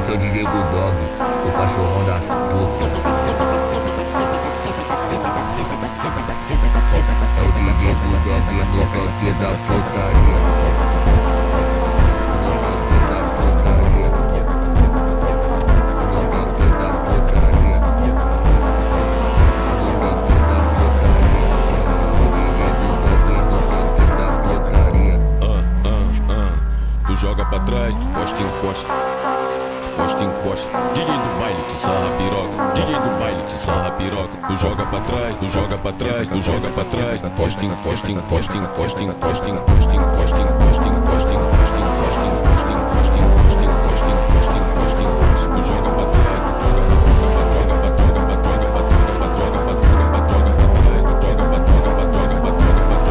Esse é o DJ Bulldog, o cachorrão das putas. É o DJ Bulldog no toque da putaria. Tu joga pra trás, tu encosta, encosta, encosta. DJ do baile te sarra piroca, DJ do baile te sarra piroca. Tu joga pra trás, tu joga pra trás, tu joga pra trás. Encosta, encosta, encosta, encosta, encosta, encosta, encosta, encosta, encosta, encosta, encosta, encosta, encosta, encosta, encosta, encosta, encosta, encosta. Tu joga pra trás, tu joga pra droga, pra droga, pra droga, pra droga, pra droga, pra droga, pra droga, pra trás, tu joga pra droga, pra droga, pra droga, pra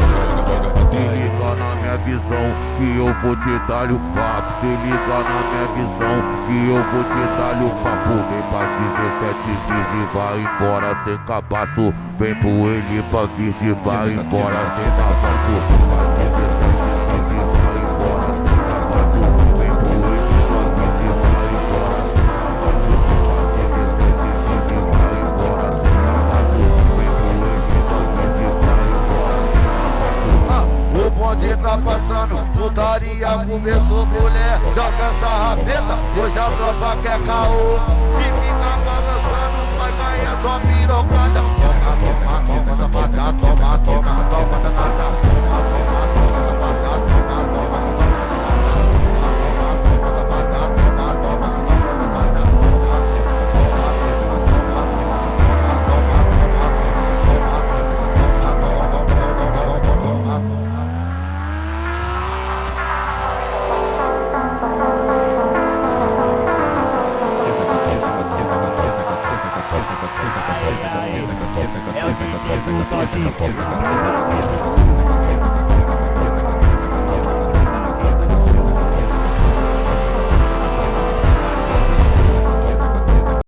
droga, pra droga, pra trás. Se liga na minha visão, que eu vou te dar o papo. Se liga na minha visão, que eu vou te dar o papo. Vem pra 17 virgem, vai embora sem cabaço. Vem pro ele pra virgem, vai embora sem cabaço. Pra 17 virgem, vai embora sem cabaço. Vem pro ele pra virgem, vai embora sem cabaço. Pra 17 virgem, vai embora sem cabaço. Vem pro ele pra virgem, vai embora sem cabaço. O bonde tá passando, putaria começou, mulher. Joga essa rafeta, hoje a tropa quer caô. Se fica balançando, vai ganhar sua pirocada. Toma, toma, toma, safada, toma, toma, toma, danada. Toma, toma, toma, safada, toma, toma, toma, toma, safada, toma, toma, danada. É o DJ Bulldog.